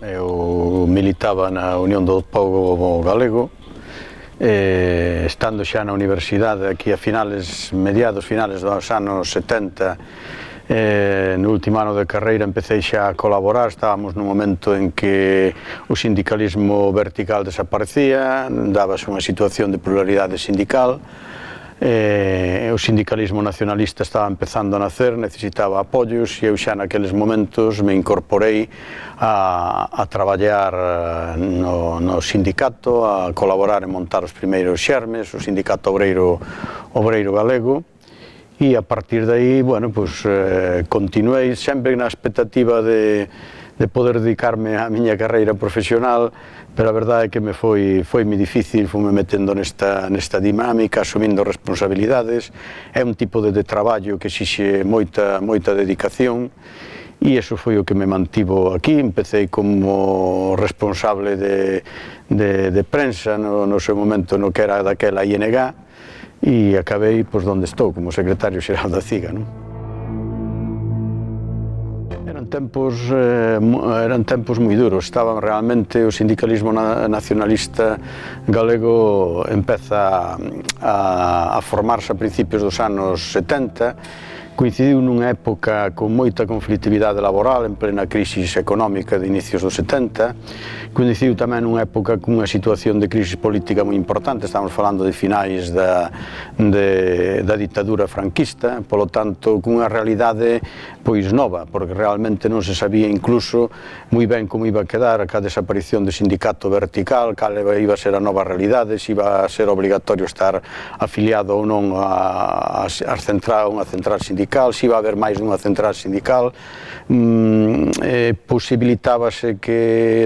Eu militaba na Unión do Pobo Galego, estando xa na universidade aquí a mediados finales dos anos 70, no último ano de carreira empecé xa a colaborar. Estábamos nun momento en que o sindicalismo vertical desaparecía, dábase unha situación de pluralidade sindical, o sindicalismo nacionalista estaba empezando a nacer, necesitaba apoios e eu xa naqueles momentos me incorporei a traballar no sindicato, a colaborar en montar os primeiros xermes, o Sindicato Obreiro Galego, e a partir de aí, bueno, pues, continuei sempre na expectativa de poder dedicarme á miña carreira profesional, pero a verdade é que me foi moi difícil, fui-me metendo nesta dinámica, asumindo responsabilidades. É un tipo de traballo que exixe moita dedicación, e iso foi o que me mantivo aquí. Empecé como responsable de prensa no seu momento no que era daquela ING, e acabei onde estou, como secretario xeral da CIGA. Eran tempos moi duros. Estaba realmente o sindicalismo nacionalista galego empeza a formarse a principios dos anos 70, coincidiu nunha época con moita conflitividade laboral, en plena crisis económica de inicios dos 70, coincidiu tamén nunha época cunha situación de crisis política moi importante. Estamos falando de finais da ditadura franquista, polo tanto, cunha realidade pois nova, porque realmente non se sabía incluso moi ben como iba a quedar a desaparición do sindicato vertical, cal iba a ser a nova realidade, se iba a ser obrigatorio estar afiliado ou non a unha central sindical, se iba a haber máis dunha central sindical. Posibilitábase que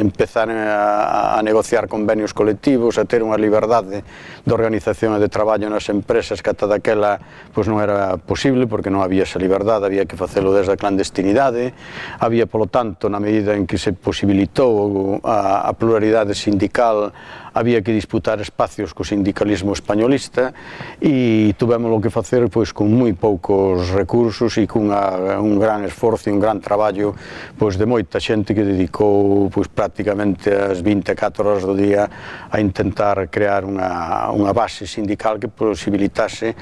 empezaran a negociar convenios colectivos, a ter unha liberdade de organización e de traballo nas empresas que ata daquela non era posible, porque non había esa liberdade, había que facelo desde a clandestinidade. Había, polo tanto, na medida en que se posibilitou a pluralidade sindical, había que disputar espacios co sindicalismo españolista, e tuvemos que facer con moi poucos recursos e con un gran esforzo e un gran traballo de moita xente que dedicou prácticamente as 24 horas do día a intentar crear unha base sindical que posibilitase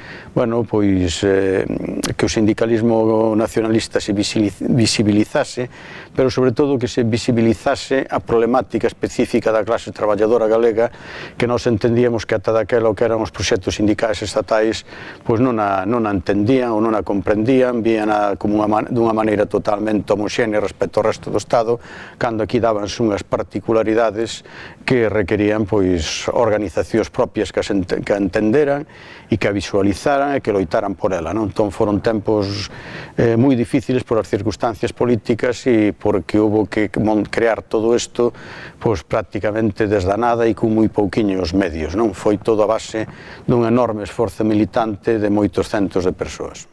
que o sindicalismo nacionalista se visibilizase, pero sobre todo que se visibilizase a problemática específica da clase traballadora galega, que nós entendíamos que ata daquela o que eran os proxectos sindicais estatais non a entendían ou non a comprendían, vían como dunha maneira totalmente homoxénea respecto ao resto do Estado, cando aquí dábanse unhas particularidades que requerían organizacións propias que a entenderan e que a visualizaran e que loitaran por ela. Entón foron tempos moi difíciles por as circunstancias políticas e porque houve que crear todo isto prácticamente desde a nada e con moi pouquiños medios. Foi todo a base dun enorme esforzo militante de moitos centos de persoas.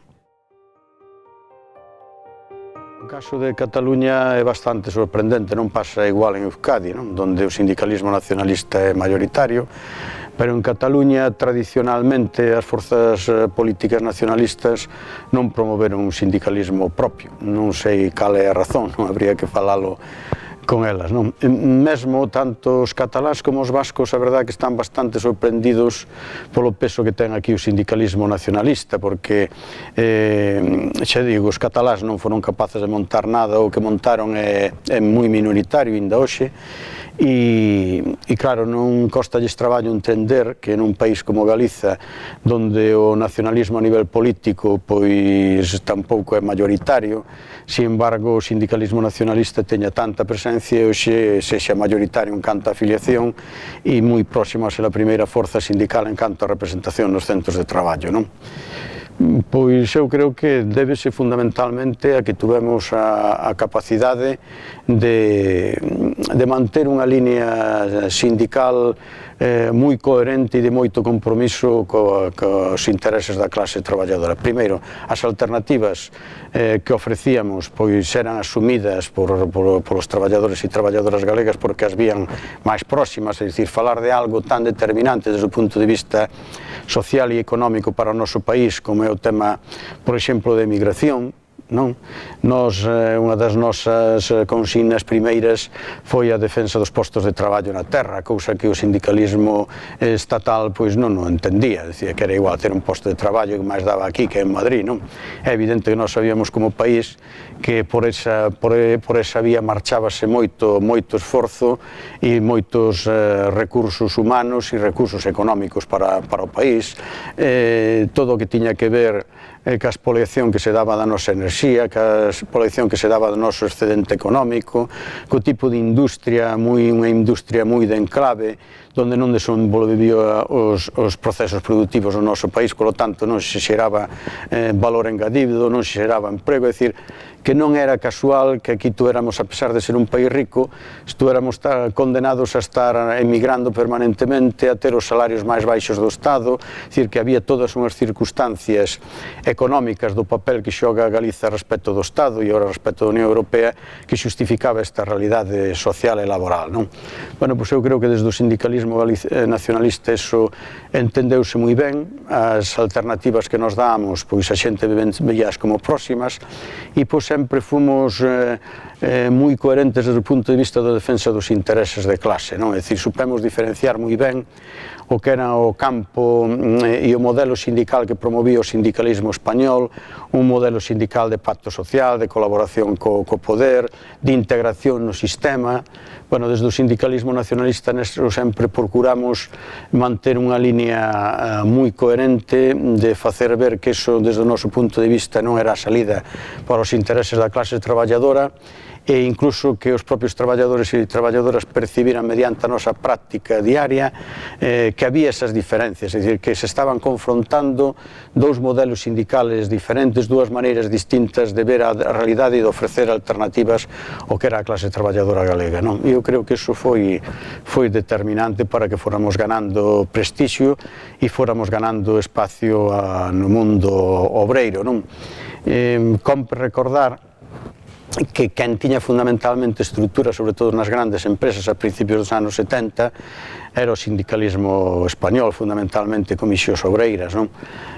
O caso de Cataluña é bastante sorprendente, non pasa igual en Euskadi, onde o sindicalismo nacionalista é maioritario, pero en Cataluña tradicionalmente as forzas políticas nacionalistas non promoveron un sindicalismo propio. Non sei cal é a razón, non habría que falalo con elas. Mesmo tanto os cataláns como os vascos, a verdade que están bastante sorprendidos polo peso que ten aquí o sindicalismo nacionalista, porque, xa digo, os cataláns non foron capaces de montar nada, o que montaron é moi minoritario ainda hoxe, e claro, non costalles traballo entender que nun país como Galiza, onde o nacionalismo a nivel político tampouco é maioritario, sin embargo o sindicalismo nacionalista teña tanta presencia e hoxe sexa maioritario en canto a afiliación e moi próximo a ser a primeira forza sindical en canto a representación nos centros de traballo. Pois eu creo que débese fundamentalmente a que tuvemos a capacidade de manter unha línea sindical moi coherente e de moito compromiso cos intereses da clase traballadora. Primeiro, as alternativas que ofrecíamos pois eran asumidas polos traballadores e traballadoras galegas porque as vían máis próximas, é dicir, falar de algo tan determinante desde o punto de vista social e económico para o noso país como é o tema, por exemplo, de emigración. Unha das nosas consignas primeiras foi a defensa dos postos de traballo na terra, cousa que o sindicalismo estatal pois non o entendía, dicía que era igual ter un posto de traballo que máis daba aquí que en Madrid. É evidente que nós sabíamos como país que por esa vía marchábase moito esforzo e moitos recursos humanos e recursos económicos para o país, todo o que tiña que ver ca expoliación que se daba da nosa enerxía, ca expoliación que se daba do noso excedente económico, co tipo de industria, unha industria moi de enclave, onde non desenvolvía os procesos productivos no noso país, polo tanto non se xeraba valor engadido, non se xeraba emprego, é dicir, que non era casual que aquí tuéramos, a pesar de ser un país rico, estuéramos condenados a estar emigrando permanentemente, a ter os salarios máis baixos do Estado, é dicir, que había todas unhas circunstancias económicas do papel que xoga Galiza respecto do Estado e ora respecto da Unión Europea que xustificaba esta realidade social e laboral. Bueno, pois eu creo que desde o sindicalismo nacionalista eso entendeuse moi ben, as alternativas que nos dábamos, pois a xente veías como próximas e pois sempre fomos moi coherentes desde o punto de vista da defensa dos intereses de clase, é dicir, supemos diferenciar moi ben o que era o campo e o modelo sindical que promovía o sindicalismo español, un modelo sindical de pacto social, de colaboración co poder, de integración no sistema. Bueno, desde o sindicalismo nacionalista sempre procuramos manter unha línea moi coherente de facer ver que iso, desde o noso punto de vista, non era a salida para os intereses da clase traballadora e incluso que os propios traballadores e traballadoras percibiran mediante a nosa práctica diaria que había esas diferencias, é dicir, que se estaban confrontando dous modelos sindicales diferentes, dúas maneiras distintas de ver a realidade e de ofrecer alternativas ao que era a clase traballadora galega. E eu creo que iso foi determinante para que fóramos ganando prestixio e fóramos ganando espacio no mundo obreiro. Compre recordar que quen tiña fundamentalmente estrutura, sobre todo nas grandes empresas a principios dos anos 70, era o sindicalismo español, fundamentalmente comisións obreiras.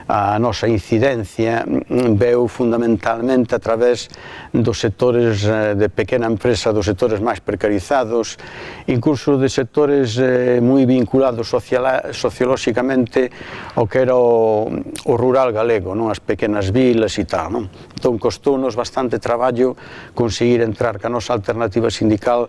A nosa incidencia veu fundamentalmente a través dos sectores de pequena empresa, dos sectores máis precarizados, incluso de sectores moi vinculados sociolóxicamente ao que era o rural galego, as pequenas vilas e tal. Entón costounos bastante traballo conseguir entrar ca nosa alternativa sindical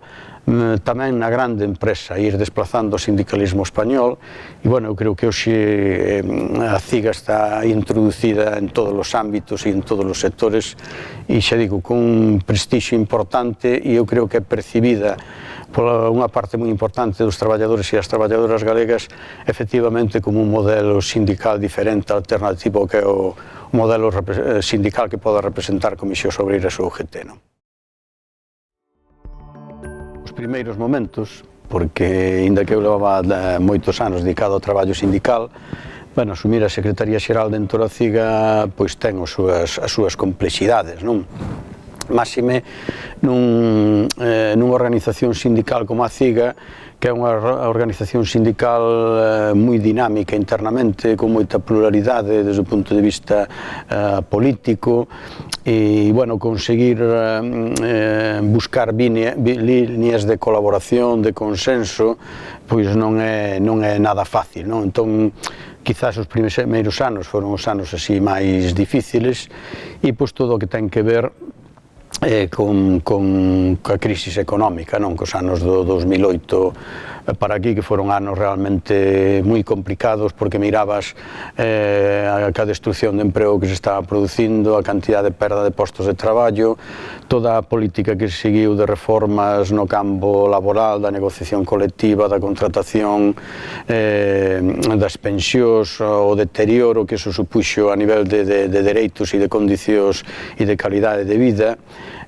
tamén na grande empresa, ir desplazando o sindicalismo español e, bueno, eu creo que hoxe a CIGA está introducida en todos os ámbitos e en todos os sectores e, xa digo, con un prestixio importante e eu creo que é percibida por unha parte moi importante dos traballadores e as traballadoras galegas efectivamente como un modelo sindical diferente, alternativo que é o modelo sindical que poda representar Comisións Obreiras ou UGT. Os primeiros momentos, porque ainda que eu levaba moitos anos dedicado ao traballo sindical, asumir a Secretaría Xeral dentro da CIGA pois ten as súas complexidades, máxime nunha organización sindical como a CIGA, que é unha organización sindical moi dinámica internamente, con moita pluralidade desde o punto de vista político e, bueno, conseguir buscar líneas de colaboración, de consenso, pois non é nada fácil, Entón, quizás os primeiros anos foron os anos así máis difíciles e pois todo o que ten que ver con a crisis económica, non? Cos anos do 2008 para aquí, que foron anos realmente moi complicados, porque mirabas a destrucción de emprego que se estaba producindo, a cantidad de perda de postos de traballo, toda a política que se seguiu de reformas no campo laboral, da negociación colectiva, da contratación, das pensións, o deterioro que eso supuxo a nivel de dereitos e de condicións e de calidade de vida,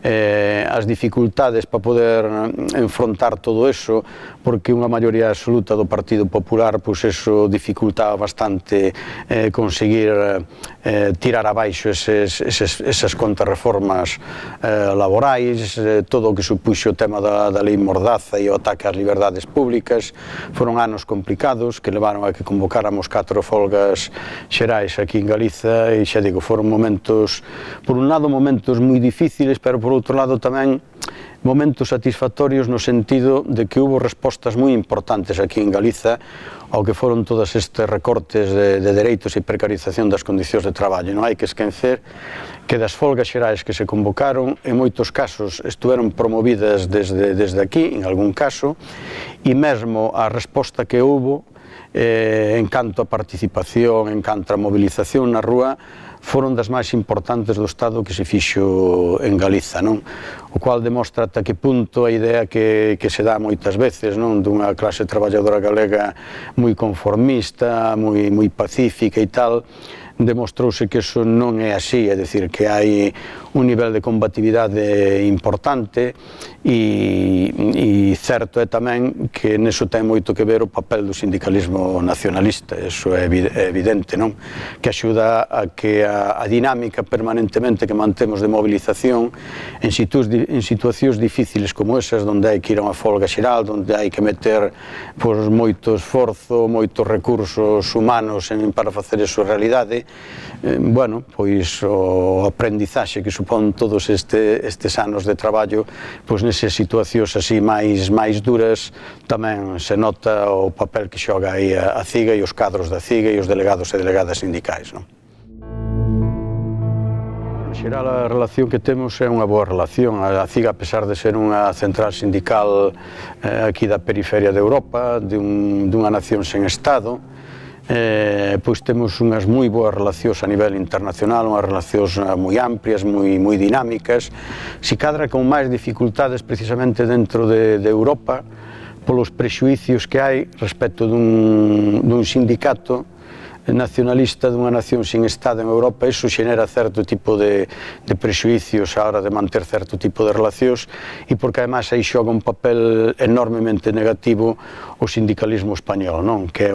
as dificultades para poder enfrontar todo eso, porque unha maioría absoluta do Partido Popular, pois eso dificultaba bastante conseguir tirar abaixo esas contrarreformas laborais, todo o que supuxo o tema da lei Mordaza e o ataque ás liberdades públicas. Foron anos complicados que levaron a que convocáramos 4 folgas xerais aquí en Galiza e xa digo, foron momentos, por un lado momentos moi difíciles, pero por outro lado tamén momentos satisfactorios no sentido de que hubo respostas moi importantes aquí en Galiza ao que foron todos estes recortes de dereitos e precarización das condicións de traballo. Non hai que esquecer que das folgas xerais que se convocaron, en moitos casos estuveron promovidas desde aquí, en algún caso, e mesmo a resposta que houbo en canto a participación, en canto a movilización na rúa, foron das máis importantes do Estado que se fixo en Galiza, non? O cual demostra ata que punto a idea que se dá moitas veces, non? Dunha clase traballadora galega moi conformista, moi pacífica e tal, demostrouse que eso non é así, é dicir, que hai un nivel de combatividade importante e certo é tamén que neso ten moito que ver o papel do sindicalismo nacionalista, eso é evidente, non? Que axuda a que a dinámica permanentemente que mantemos de movilización en situacións difíciles como esas, onde hai que ir a unha folga xeral, onde hai que meter moito esforzo, moitos recursos humanos para facer eso realidade, bueno, pois o aprendizaxe que supón todos estes anos de traballo, pois nesas situacións así máis duras tamén se nota o papel que xoga aí a CIGA e os cadros da CIGA e os delegados e delegadas sindicais, non? En xeral, a relación que temos é unha boa relación. A CIGA, a pesar de ser unha central sindical aquí da periferia de Europa, dunha nación sen Estado, pois temos unhas moi boas relacións a nivel internacional, unhas relacións moi amplias, moi dinámicas, si cadra con máis dificultades precisamente dentro de Europa, polos prexuicios que hai respecto dun sindicato nacionalista dunha nación sin Estado en Europa. Iso xenera certo tipo de prexuicios a hora de manter certo tipo de relacións e porque además aí xoga un papel enormemente negativo o sindicalismo español, non? Que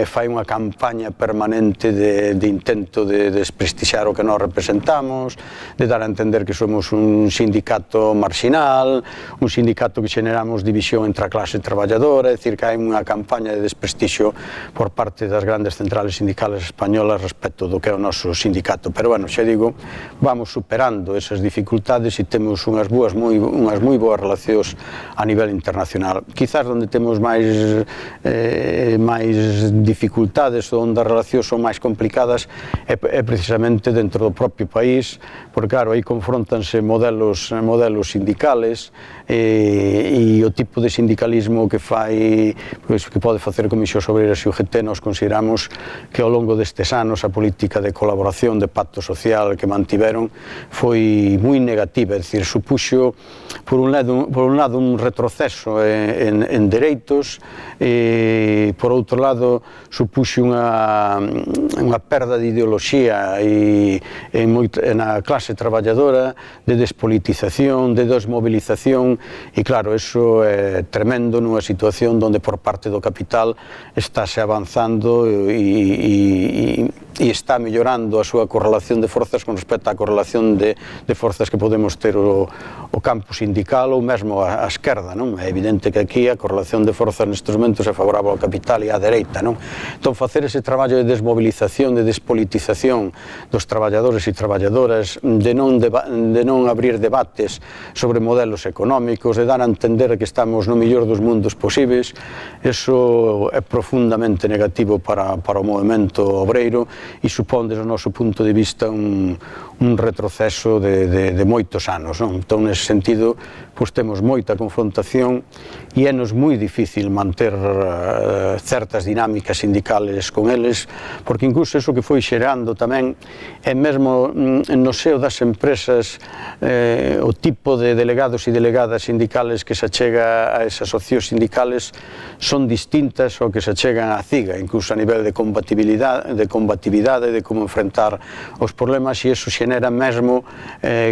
fai unha campaña permanente de intento de desprestixiar o que nós representamos, de dar a entender que somos un sindicato marxinal, un sindicato que xeneramos división entre a clase traballadora, é dicir, que hai unha campaña de desprestixio por parte das grandes centrales sindicales españolas respecto do que é o noso sindicato. Pero, bueno, xa digo, vamos superando esas dificultades e temos unhas moi boas relacións a nivel internacional. Quizás onde temos máis dificultades, onde as relacións son máis complicadas, é precisamente dentro do propio país, porque, claro, aí confrontanse modelos sindicales e o tipo de sindicalismo que pode facer Comisións Obreiras e UGT. Nos consideramos que ao longo destes anos a política de colaboración, de pacto social que mantiveron foi moi negativa, é dicir, supuxo por un lado un retroceso en dereitos e por outro lado supuxo unha perda de ideoloxía na clase traballadora, de despolitización, de desmovilización e claro, eso é tremendo nunha situación onde por parte do capital estáse avanzando e está mellorando a súa correlación de forzas con respecto á correlación de forzas que podemos ter o campo sindical ou mesmo a esquerda, non? É evidente que aquí a correlación de forzas nestes momentos é favorable ao capital e á dereita, non? Entón, facer ese traballo de desmovilización, de despolitización dos traballadores e traballadoras, de non abrir debates sobre modelos económicos, de dar a entender que estamos no mellor dos mundos posibles, eso é profundamente negativo para o movemento obreiro e supón, desde o noso punto de vista, un retroceso de moitos anos, non? Entón, nese sentido, pois temos moita confrontación e é-nos moi difícil manter certas dinámicas sindicales con eles, porque incluso eso que foi xerando tamén é mesmo no seo das empresas o tipo de delegados e delegadas sindicales que se achega a esas opcións sindicales son distintas ao que se achegan á CIGA, incluso a nivel de combatividade, de como enfrentar os problemas, e eso xenera mesmo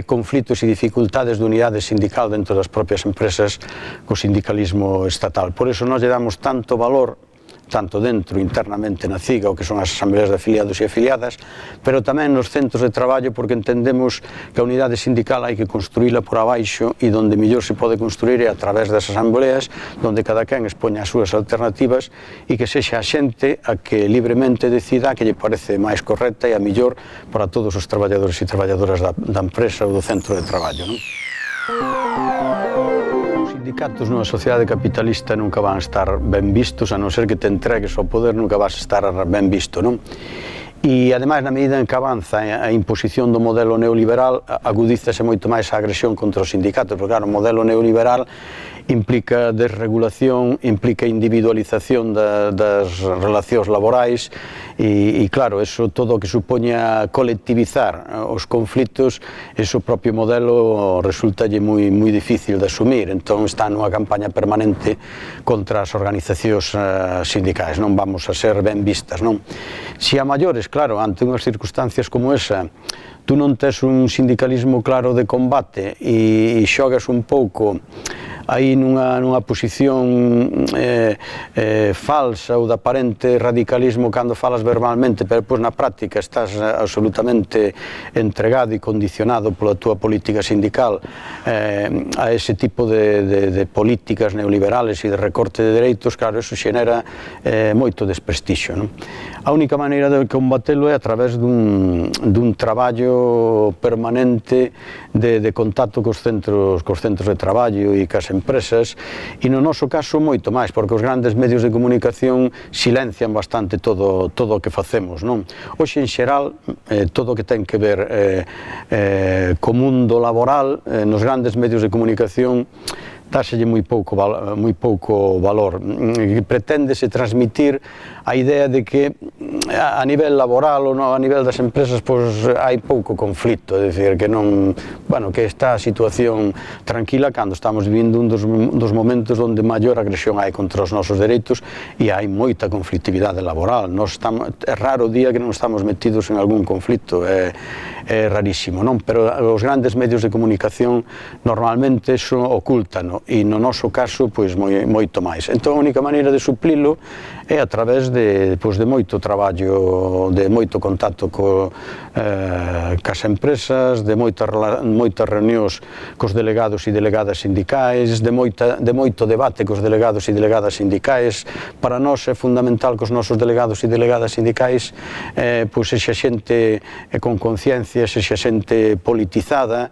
conflitos e dificultades de unidade sindical dentro das propias empresas co sindicalismo estatal. Por eso nós lle damos tanto valor, tanto dentro, internamente na CIGA, o que son as asambleas de afiliados e afiliadas, pero tamén nos centros de traballo, porque entendemos que a unidade sindical hai que construíla por abaixo, e donde mellor se pode construir é a través das asambleas, donde cada quen expoña as súas alternativas e que sexa a xente a que libremente decida a que lle parece máis correcta e a mellor para todos os traballadores e traballadoras da empresa ou do centro de traballo, non? Os sindicatos nunha sociedade capitalista nunca van estar ben vistos, a non ser que te entregues ao poder, nunca vas estar ben visto, non? E, ademais, na medida en que avanza a imposición do modelo neoliberal, agudízase moito máis a agresión contra os sindicatos, porque, claro, o modelo neoliberal implica desregulación, implica individualización das relacións laborais e, claro, eso todo o que supoña colectivizar os conflitos, ese propio modelo resultalle moi difícil de asumir. Entón está nunha campaña permanente contra as organizacións sindicais, non vamos a ser ben vistas, non? Si a maiores, claro, ante unhas circunstancias como esa, tú non tes un sindicalismo claro de combate e xogas un pouco aí nunha posición falsa ou de aparente radicalismo cando falas verbalmente, pero pois na práctica estás absolutamente entregado e condicionado pola túa política sindical a ese tipo de políticas neoliberales e de recorte de dereitos, claro, eso xenera moito desprestixio, non? A única maneira de combatelo é a través dun traballo permanente de contacto cos centros de traballo e cas empresas, e no noso caso moito máis, porque os grandes medios de comunicación silencian bastante todo o que facemos, non? Hoxe, en xeral, todo o que ten que ver co mundo laboral, nos grandes medios de comunicación, dáselle moi pouco valor. Preténdese transmitir a idea de que a nivel laboral ou a nivel das empresas hai pouco conflito, é dicir, que non, que está a situación tranquila cando estamos vivindo un dos momentos onde maior agresión hai contra os nosos dereitos e hai moita conflictividade laboral. É raro o día que non estamos metidos en algún conflito, é rarísimo, non? Pero os grandes medios de comunicación normalmente eso ocultano, e no noso caso, pois, moito máis. Entón, a única maneira de suplilo é a través de moito traballo, de moito contacto cas empresas, de moitas reunións cos delegados e delegadas sindicais, de moito debate cos delegados e delegadas sindicais. Para nós é fundamental que os nosos delegados e delegadas sindicais sexa xente con conciencia, sexa xente politizada,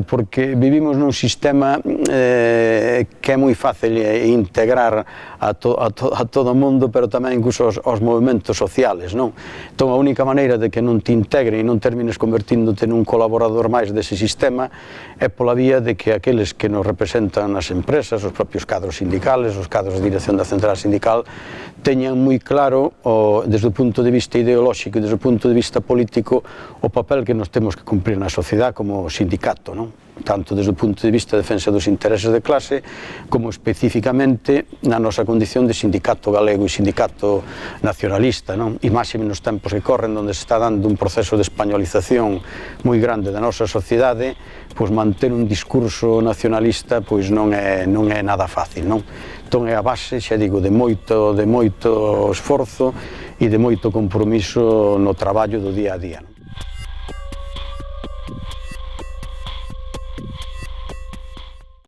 porque vivimos nun sistema que é moi fácil integrar a todo o mundo, pero tamén incluso aos movimentos sociales, non? Entón, a única maneira de que non te integren e non termines convertíndote nun colaborador máis dese sistema é pola vía de que aqueles que nos representan nas empresas, os propios cadros sindicales, os cadros de dirección da central sindical, teñan moi claro, desde o punto de vista ideolóxico e desde o punto de vista político, o papel que nos temos que cumprir na sociedade como sindicato, non? Tanto desde o punto de vista de defensa dos intereses de clase, como especificamente na nosa condición de sindicato galego e sindicato nacionalista, non? E máxime nos tempos que corren, onde se está dando un proceso de españolización moi grande da nosa sociedade, pois manter un discurso nacionalista pois non é nada fácil, non? Entón é a base, xa digo, de moito esforzo e de moito compromiso no traballo do día a día.